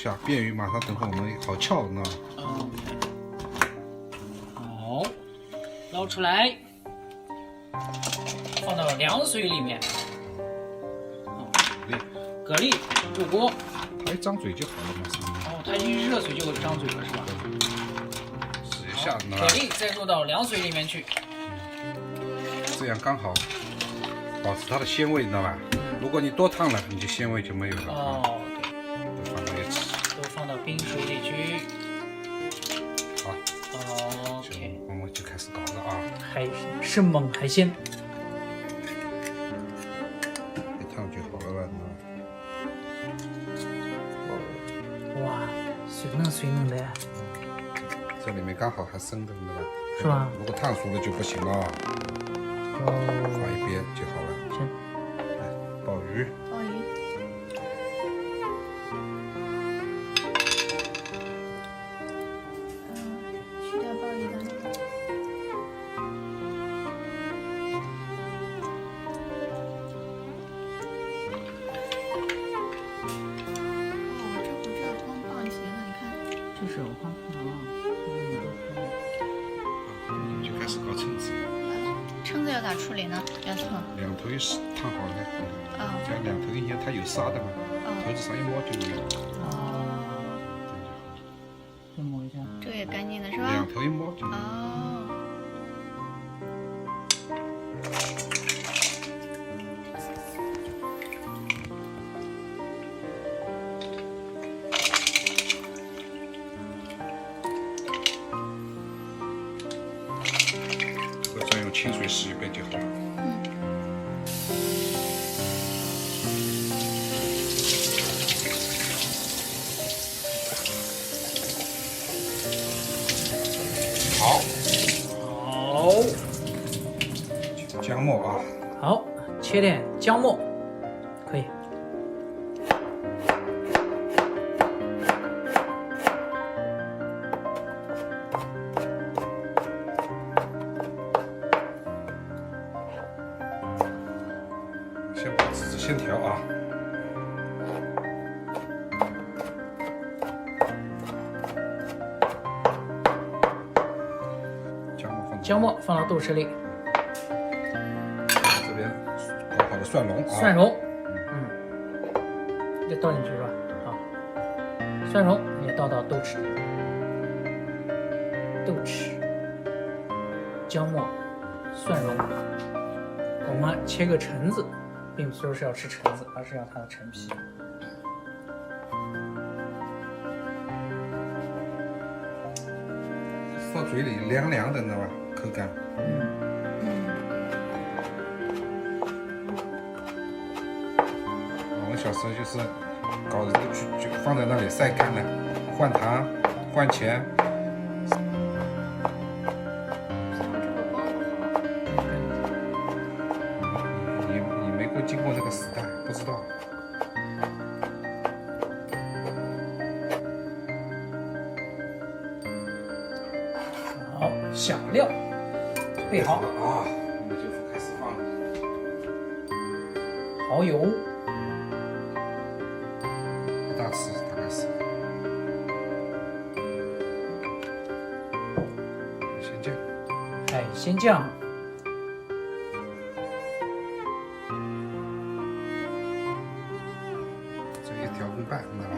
下，便于马上等会我们好撬，知道吗？好，捞出来，放到凉水里面。蛤蜊入锅，它一张嘴就好了嘛。哦，它一热水就张嘴了是吧？试一下，蛤蜊再入到凉水里面去，这样刚好保持它的鲜味，你知道吧？如果你多烫了，你就鲜味就没有了。哦，对，都放到一起。都放到冰水里去。好，哦 OK， 我们就开始搞了啊！生猛海鲜，一烫就好了，你知道吗？哇，水嫩水嫩的，这里面刚好还生的，你知道吧？是吧？如果烫熟了就不行了，放哦，一边就好了。行，鲍鱼，鲍鱼，去掉鲍鱼的那个。哦，这光棒斜了，你看。就是我刚看了，就开始搞蛏子。蛏子要咋处理呢？袁总。两头一烫好了，啊。这样两头一捏，它有沙的嘛，头子上一摸就没有了，哦，再摸一下，这个也干净的是吧？两头一摸就没有了。哦。我再用清水洗一遍就好了。好，好，姜末啊，好，切点姜末，可以。先把籽子先调啊。姜末放到豆豉里，这边搞好的蒜蓉啊，蒜蓉，这倒进去是吧？好，蒜蓉也倒到豆豉里，豆豉、姜末、蒜蓉，我们切个橙子，并不是要吃橙子，而是要它的陈皮。放嘴里凉凉的，你知道吧？口感。我们小时候就是搞这个就放在那里晒干了，换糖换钱。你没过经过那个时代，不知道。好，小料备好了啊，我们就开始放了。蚝油一大匙大概是。海鲜酱，海鲜酱，这一调公半，知道吧？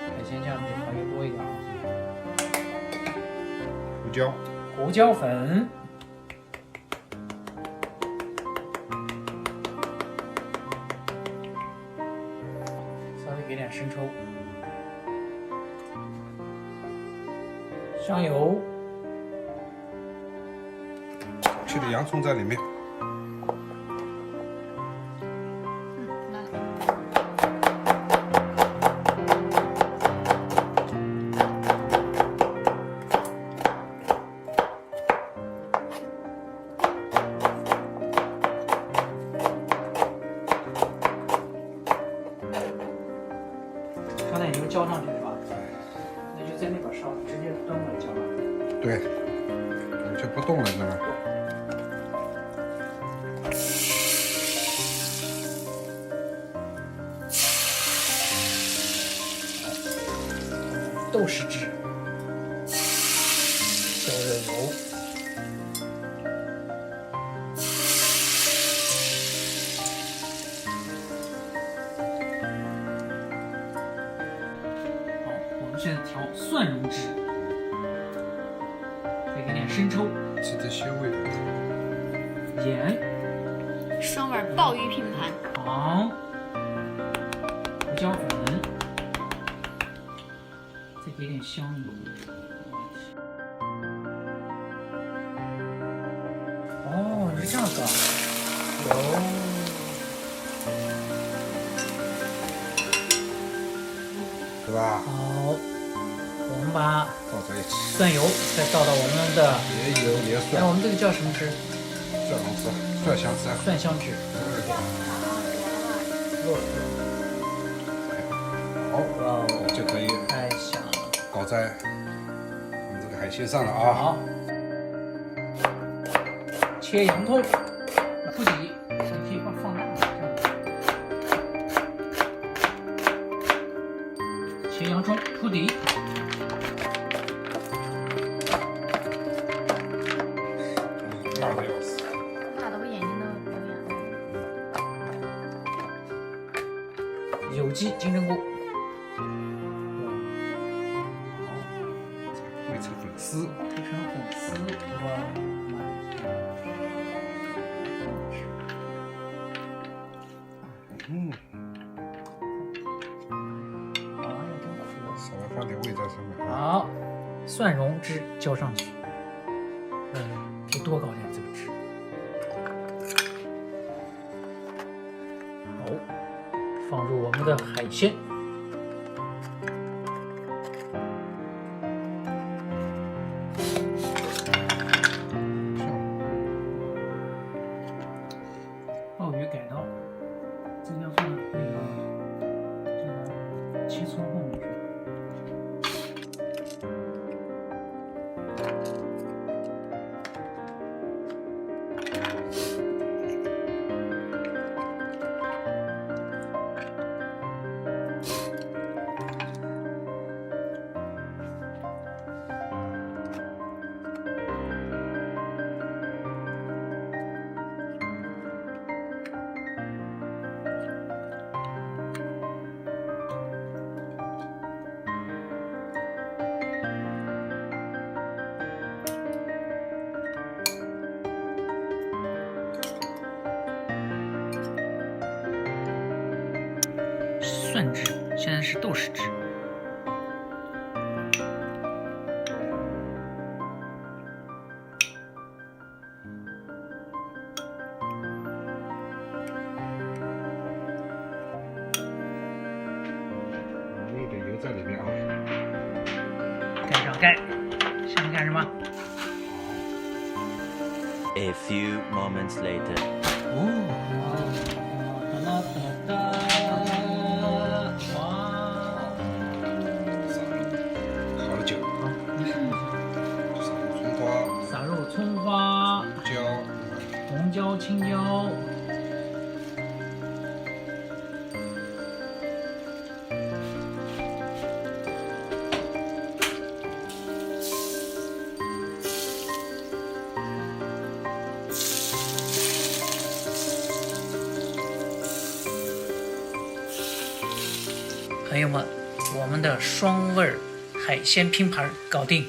海鲜酱比蚝油多一点啊。胡椒，胡椒粉，稍微给点生抽，香油，切的洋葱在里面。刚才已经浇上去是吧？那就在那边烧，直接端过来浇了。对，我就不动了，知道吧？豆豉汁，烧热油，好，我们现在调蒜蓉汁，再给点生抽、吃的鲜味的。盐、双碗鲍鱼拼盘，糖、胡椒粉，再给点香油。哦，是这样搞。哦，对吧？好，我们把放在一起，蒜油再倒到我们的，也油也哎，蒜，我们这个叫什么汁？蒜蓉汁、蒜香汁。蒜香汁。好，哇哦，就可以太香了。搞在我们这个海鲜上了啊。好，切洋葱，铺底，你可以放大这样。切洋葱，铺底。辣的要死。辣的我眼睛都流眼泪。有机金针菇，汇成粉丝，推成粉丝，哇，嗯，啊，有点苦。稍微放点味在上面啊。好，蒜蓉汁浇上去，可以多搞点这个汁。好，放入我们的海鲜。鲍鱼改刀，这要放那个切葱后面去。蒜汁，现在是豆豉汁。有点油在里面啊。盖上盖，下面干什么？ A few moments later. 哦，哒啦哒哒，哇！好了酒，好，你试一下。葱花、撒入葱花、椒，红椒、青椒。朋友们，我们的双味海鲜拼盘搞定。